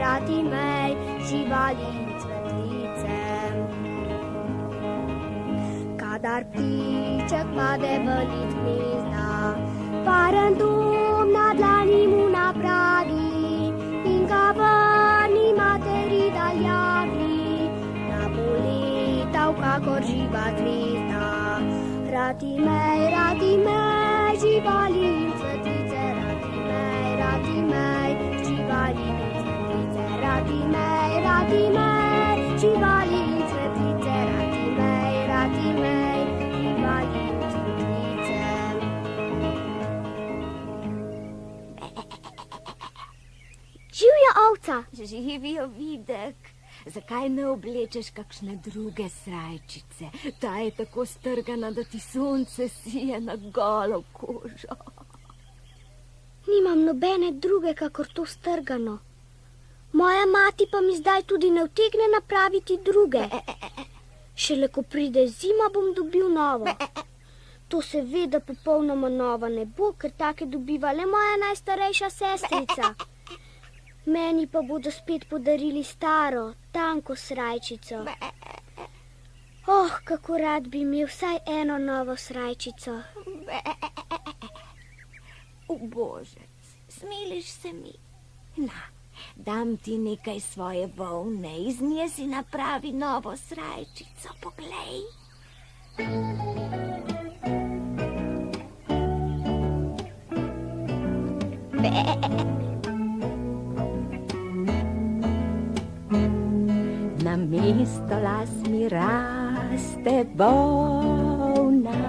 Radi mej, živali in cvetlice. Kadar ptiček pade v lit gnezda, varen dom na dlani mu napravi in ga vrni materi daljavi, napoletal kakor živa zvezda. Radi mej, živali in cvetlice. Radi mej, živali in cvetlice. Radi mej, živali in cvetlice. Radi mej, živali in cvetlice. Živjo ovca. Živijo, Videk. zakaj ne oblečeš kakšne druge srajčice? Ta je tako strgana, da ti sonce sije na golo kožo. Nimam nobene druge, kakor to strgano. Moja mati pa mi zdaj tudi ne utegne napraviti druge. Šele ko pride zima, bom dobil novo. To seveda popolnoma nova ne bo, ker take dobiva le moja najstarejša sestrica. Meni pa bodo spet podarili staro, tanko srajčico. Kako rad bi imel vsaj eno novo srajčico. Ubožec, smiliš se mi. Na, dam ti nekaj svoje volne, iz nje si napravi novo srajčico, poglej. Namesto las mi raste volna,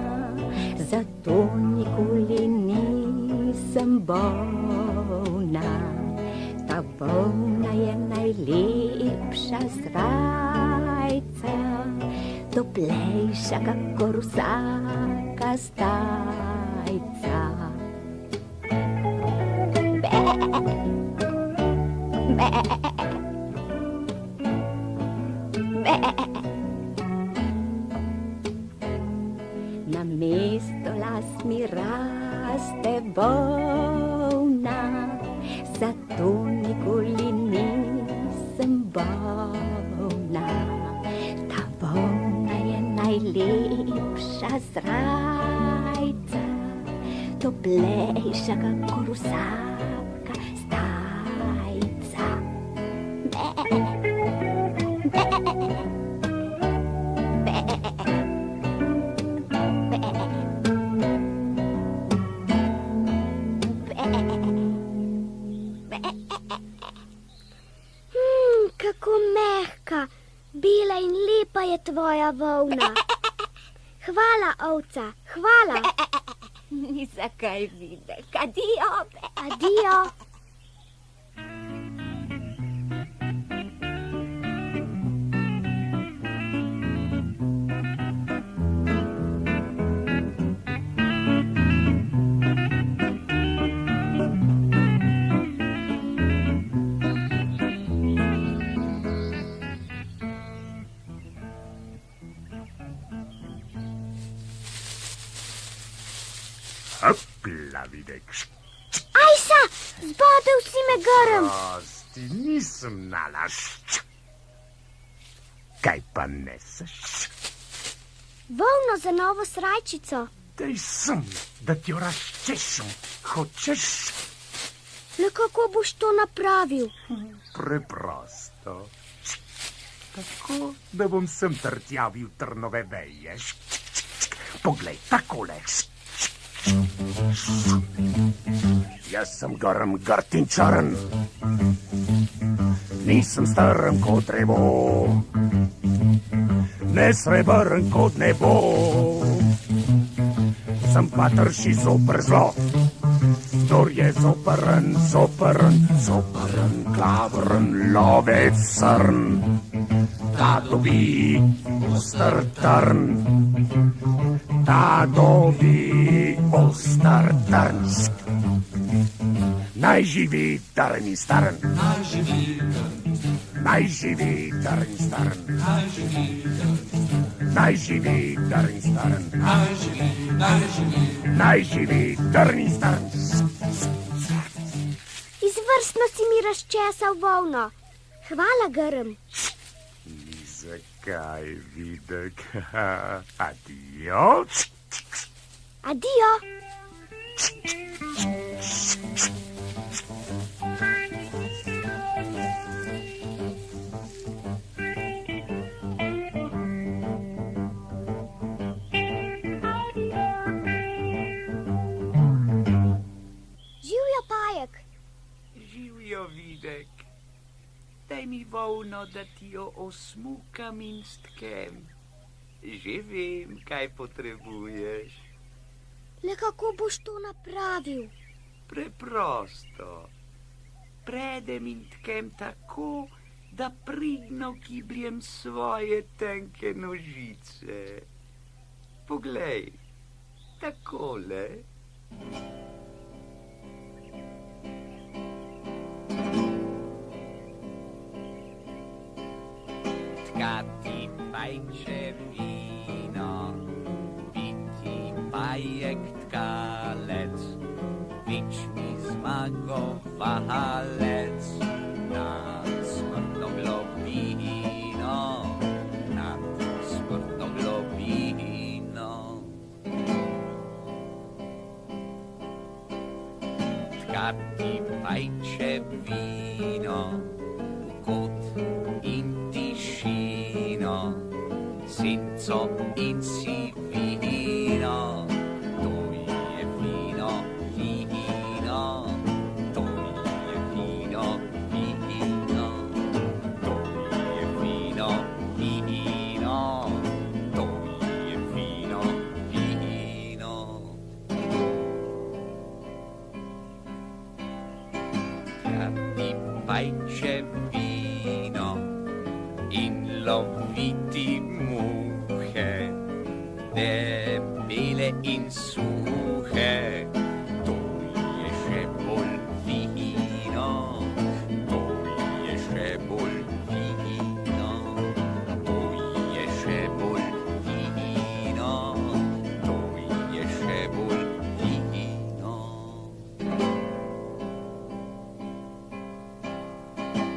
zato nikoli nisem bolna. Ta volna je najlepša srajca, toplejša kakor vsaka stajca. Namesto las mi raste volna, zato nikoli nisem bolna. Ta volna je najlepša srajca, toplejša kakor vsaka stajca. Kako mehka, bela in lepa je tvoja volna. Hvala, ovca, hvala. Ni zakaj, Videk. Adijo. Adijo. Hopla, Videk. Ajsa, zbodel si me grm. Prosti, nisem nalaš. Kaj pa neseš? Volno za novo srajčico. Daj sem, da ti jo razčešem. Hočeš? Le kako boš to napravil? Preprosto. Tako, da bom sem trtjavil trnove veje. Poglej, takole. Jaz sem grm, grd in črn. Nisem strm kot drevo, ne srebrn kot nebo. Sem pa trši zoper zlo, kdor je zoprn, klavrn, lovec srn. Ta dobi ostar trn, ta dobi ostar trn. Naj živi trn in strn, naj živi trn in strn, naj živi trn in strn, naj živi trn in strn. Izvrstno si mi razčesal volno. Hvala, grm. Ni zakaj, Videk. Adijo. Adijo. Živjo, Pajek. Živjo, Videk. Daj mi volno, da ti jo osmukam in stkem. Že vem, kaj potrebuješ. Le kako boš to napravil? Preprosto. Predem in tkem tako, da pridno gibljem svoje tenke nožice. Poglej, takole. Tkati fajče vino, piti bajek tkalec, wieczny zmagovalec, nad smrtno globino, nad smrtno globino. Tkati fajče vino, kot in tišino, senco in sivino, to je vino, vino, to je vino, vino, to je vino, vino, to je vino, vino. Tkati fajče vino in loviti muhe, debele in suhe, to je še bolj vino, to je še bolj vino, to je še bolj vino, to je še bolj vino.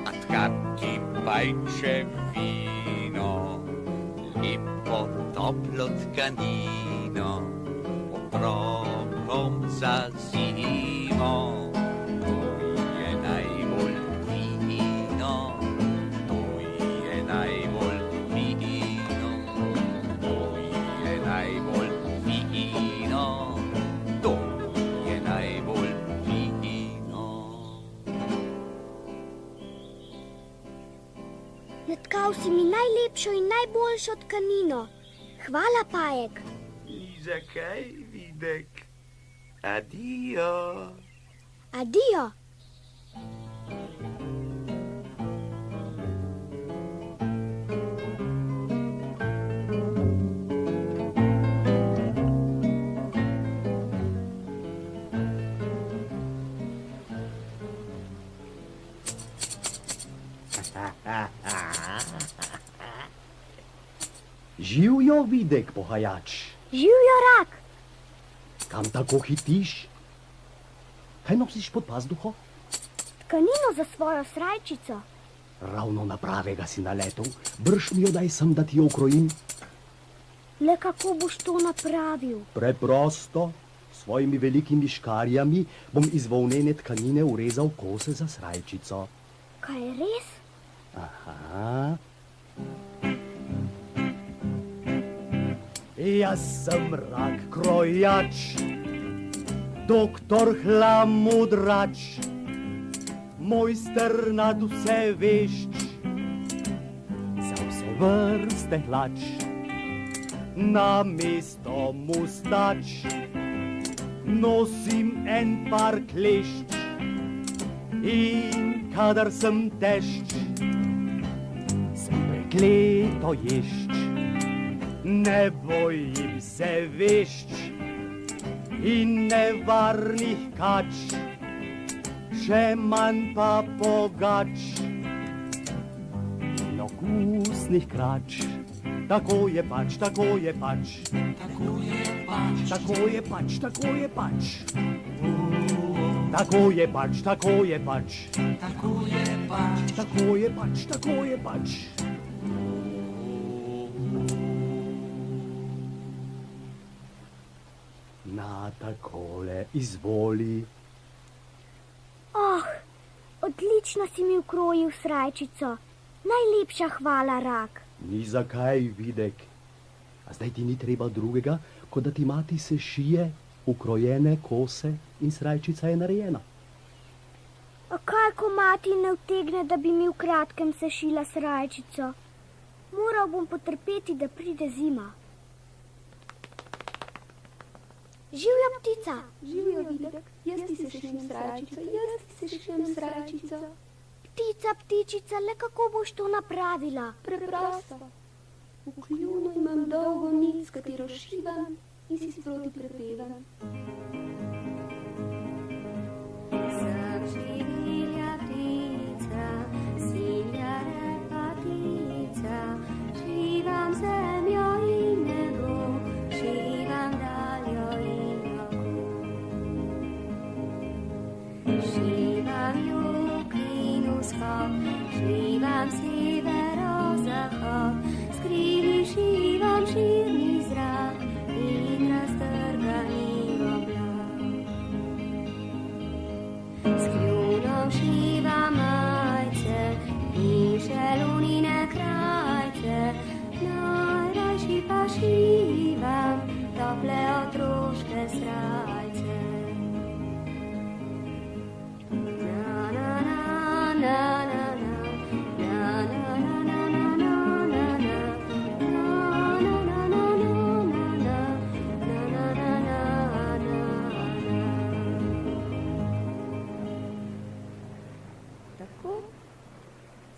A tkati fajče vino, lepo toplo tkanino, otrokom za zimo, to je najbolj vino, to je najbolj vino, to je najbolj vino, to je najbolj vino. Natkal si mi najlepšo in najboljšo tkanino. Hvala, Pajek. Ni zakaj, Videk. Adijo. Adijo. Živjo, Videk, pohajač. Živjo, Rak. Kam tako hitiš? Kaj nosiš pod pazduho? Tkanino za svojo srajčico. Ravno na pravega si naletel. Brž mi jo daj sem, da ti jo ukrojim. Le kako boš to napravil? Preprosto. S svojimi velikimi škarjami bom iz volnene tkanine urezal kose za srajčico. Kaj je res? Aha. Jaz sem Rak krojač, doktor Hlamudrač, mojster nad vse vešč, za vse vrste hlač, na mesto mustač nosim en par klešč in kadar sem tešč, sem prekleto ješč. Ne bojim se vešč in nevarnih kač, še manj pa pogač in okusnih krač. Tako je pač, tako je pač, tako je pač, tako je pač, tako je pač, tako je pač, tako je pač, tako je pač, tako je pač, tako je pač. Na takole, izvoli. Oh, odlično si mi ukrojil srajčico. Najlepša hvala, Rak. Ni zakaj, Videk. A zdaj ti ni treba drugega, kot da ti mati sešije ukrojene kose in srajčica je narejena. A kaj, ko mati ne utegne, da bi mi v kratkem sešila srajčico? Moral bom potrpeti, da pride zima. Živjo, ptica. Živjo, Videk. Jaz ti sešim srajčico, jaz ti sešim srajčico. ptičica, le kako boš to napravila? Preprosto. V kljunu imam dolgo nit, s katero šivam in si sproti prepevam. Sem živila ptica, silja repatica, šivam zemljo in nebo, šivam daljo in oko. Šivam jug in vzhod, šivam severo-zahod, skrili šivam širni zrak in raztrgani oblak. S kljunom šivam majce in šelunine krajce, najrajši pa šivam tople otroške srajce.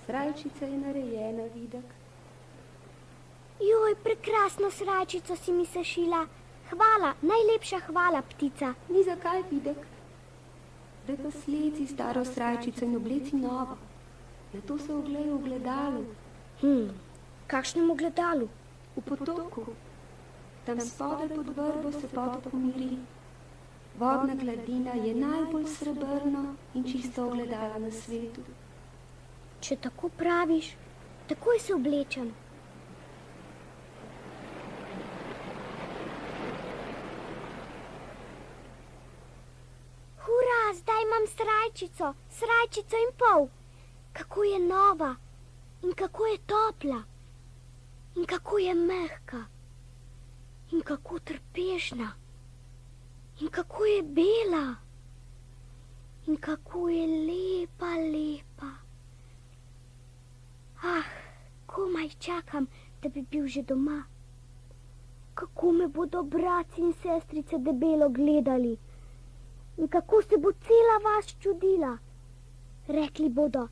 Srajčica je narejena, Videk. Joj, prekrasno srajčico si mi sešila. Hvala, najlepša hvala, ptica. Ni zakaj, Videk. Daj pa sleci staro srajčico in obleci novo. Na to se oglej v ogledalu. Kakšnem ogledalu? V potoku. Tam spodaj pod vrbo se potok umiri. Vodna gladina je najbolj srebrno in čisto ogledalo na svetu. Če tako praviš, takoj se oblečem. Hura, zdaj imam srajčico in pol. Kako je nova in kako je topla in kako je mehka in kako trpežna in kako je bela in kako je lepa, lepa. Komaj čakam, da bi bil že doma. Kako me bodo bratci in sestrice debelo gledali in kako se bo cela vas čudila. Rekli bodo,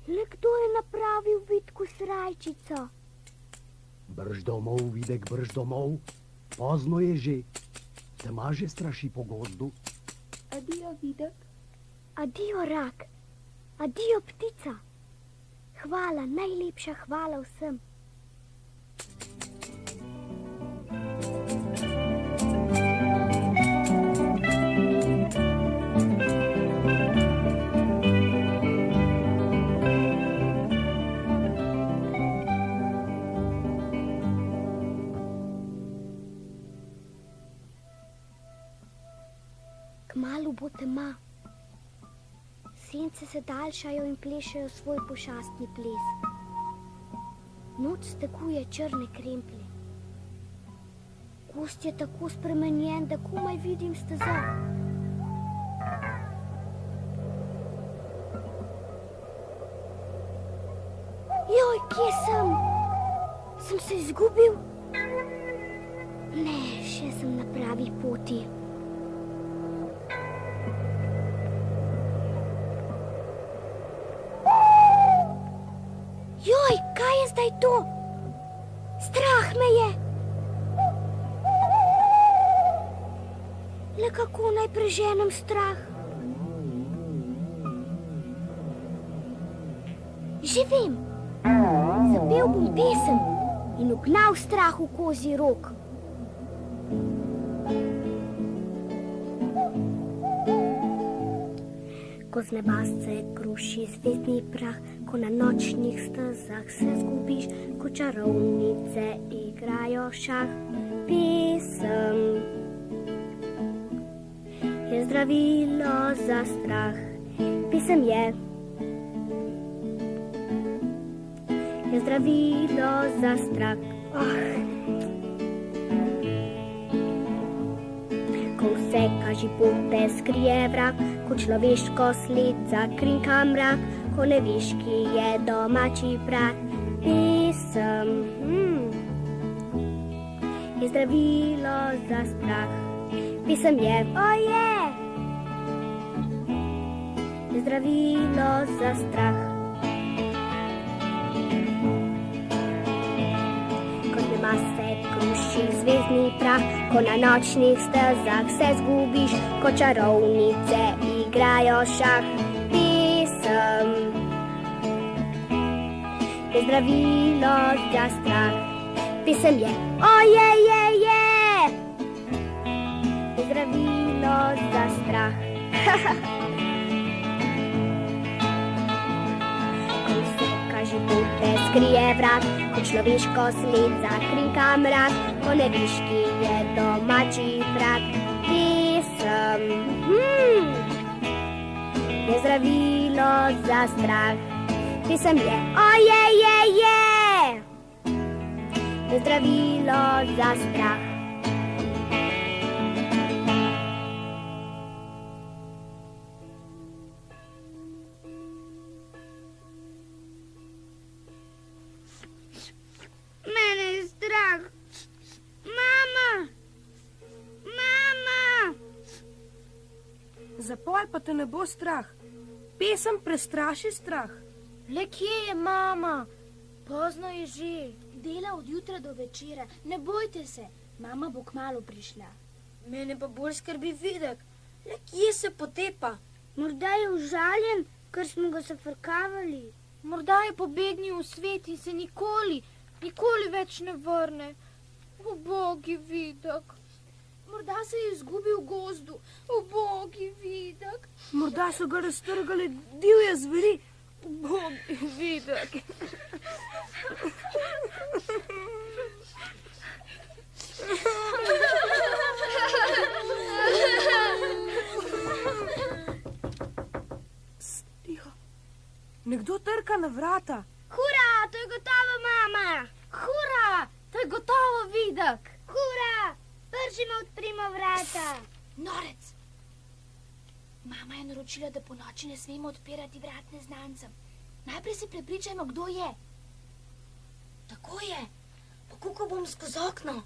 le kdo je napravil Vidku srajčico? Brž domov, Videk, brž domov. Pozno je že. Tema že straši po gozdu. Adijo, Videk. Adijo, rak. Adijo, ptica. Hvala, najlepša hvala vsem. Kmalu bo tema. Sence se daljšajo in plešajo svoj pošastni ples. Noč stekuje črne kremplje. Gozd je tako spremenjen, da komaj vidim stezo. Joj, kje sem? Sem se izgubil? Ne, še sem na pravi poti. Joj, kaj je zdaj to? Strah me je. Le kako naj preženem strah? Že vem. Zapel bom pesem in ugnal strah v kozji rog. Ko z neba se kruši zvezdni prah, ko na nočnih stezah se zgubiš, ko čarovnice igrajo šah. Pesem je zdravilo za strah. Pesem je zdravilo za strah. Ko vse kažipote skrije vrag, ko človeško sled zakrinka mrak, ko ne veš, ki je domači prah. Pesem je zdravilo za strah. Pesem je zdravilo za strah. puši zvezdni prah, ko na nočnih stezah se zgubiš, ko čarovnice igrajo šah. Pesem je zdravilo za strah. Pesem je ojejeje, je zdravilo za strah. Ko se kažipute skrije vrat, ko človeško sled zakrinka mrak, ko ne viš, ki je domači frak. Pesem je zdravilo za strah. Pesem je ojejeje, je zdravilo za strah. Mene je strah. Mama! Mama! Zapoj pa te ne bo strah. Pesem prestraši strah. Le kje je mama? Pozno je že. Dela od jutra do večera. Ne bojte se, mama bo kmalu prišla. Mene pa bolj skrbi Videk. Le kje se potepa? Morda je užaljen, ker smo ga zafrkavali. Morda je pobegnil v svet in se nikoli več ne vrne. Ubogi Videk. Morda se je izgubil v gozdu. Ubogi Videk. Morda so ga raztrgali divje zveri. Ubogi Videk. Tiho. Nekdo trka na vrata. Hura, to je gotovo mama. Hura, to je gotovo Videk. Hura, pržimo, odprimo vrata. Norec. Mama je naročila, da po noči ne smemo odpirati vrat neznancem. Najprej se prepričajmo, kdo je. Tako je. Pokukal bom skozi okno.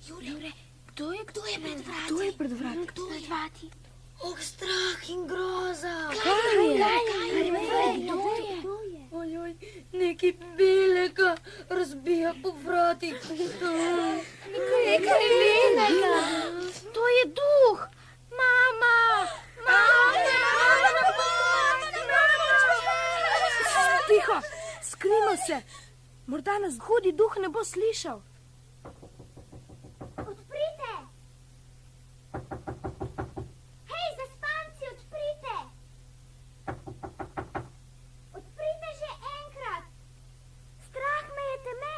Jure, kdo je pred vrati? Kdo je pred vrati? Kdo je pred vrati? Oh, strah in groza. Kaj je? Kdo je? Ojoj, nekaj belega razbija po vratih. Nekaj belega. To je duh. Mama! Tiho, skrimo se. Morda nas hudi duh ne bo slišal. Odprite! Hej, zaspanci, odprite! Odprite že enkrat! Strah me je teme!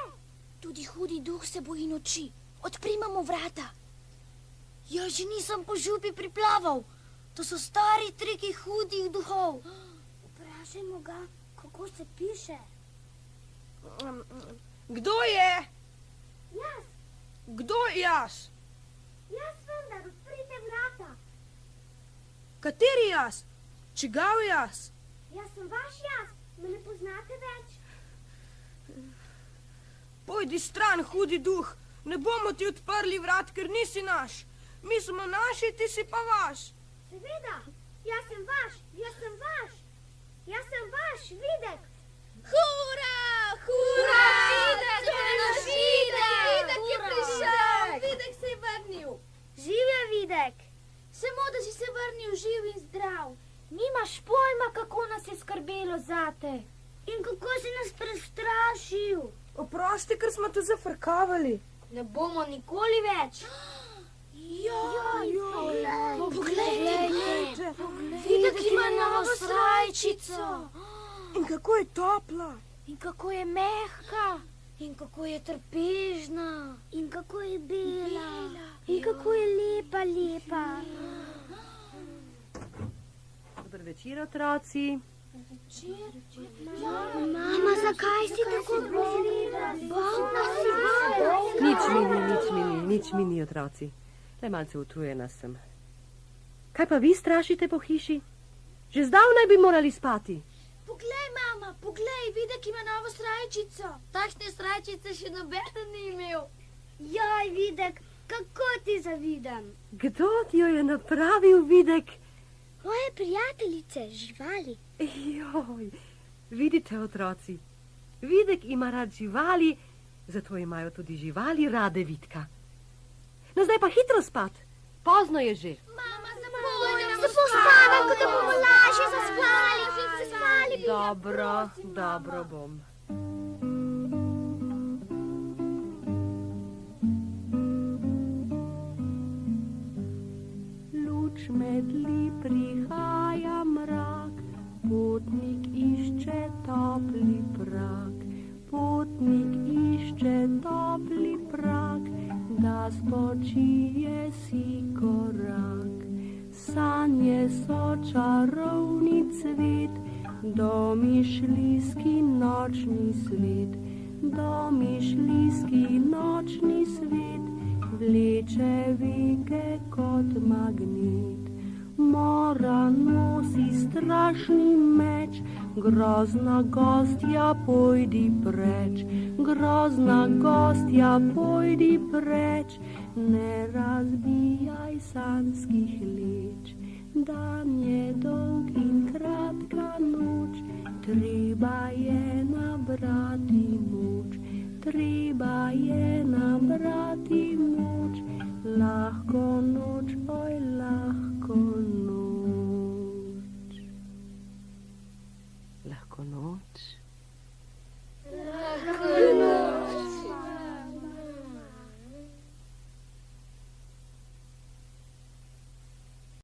Tudi hudi duh se boji noči. Odprimamo vrata. Jaz že nisem po župi priplaval. To so stari triki hudih duhov. Vprašajmo ga, kako se piše. Kdo je? Jaz. Kdo jaz? Jaz vendar, odprite vrata. Kateri jaz? Čigav jaz? Jaz sem vaš jaz, me ne poznate več. Pojdi stran, hudi duh. Ne bomo ti odprli vrat, ker nisi naš. Mi smo naši, ti si pa vaš. Seveda, jaz sem vaš, jaz sem vaš. Jaz sem vaš, Videk. Hura! Hura! Videk je naš Videk! Videk je prišel! Videk se je vrnil. Živja, Videk. Samo, da si se vrnil živ in zdrav. Nimaš pojma, kako nas je skrbelo zate. In kako si nas prestrašil. Oprosti, ker smo te zafrkavali. Ne bomo nikoli več. Poglejte. Videk ima novo srajčico. In kako je topla. In kako je mehka. In kako je trpežna. In kako je bela. In kako je lepa, lepa. Dober večer, otroci. Mama, zakaj si tako bolna? Bolna si, Nič mi ni, otroci. Le malce utrujena sem. Kaj pa vi strašite po hiši? Že zdavnaj bi morali spati. Poglej, mama, poglej, Videk ima novo srajčico. Takšne srajčice še nobeden ni imel. Joj, Videk, kako ti zavidam. Kdo ti jo je napravil, Videk? Moje prijateljice, živali. Joj, vidite, otroci, Videk ima rad živali, zato imajo tudi živali rade Vidka. No, zdaj pa hitro spat. Pozno je že. Se postavim, da bomo lažje zaspali. Dobro bom. Luč medli prihaja mrak, potnik išče topli prak. Potnik išče topli prak, da spočije si korak. Sanje so čarovni cvet, domišljijski nočni svet. Domišljijski nočni svet vleče veke kot magnet. Mora nosi strašni meč, grozna gostja pojdi preč. Grozna gostja pojdi preč, ne razbijaj sanjskih leč. Dan je dolg in kratka noč, treba je nabrati moč. Treba je nabrati moč, lahko noč, oj lahko noč. Lahko noč. Lahko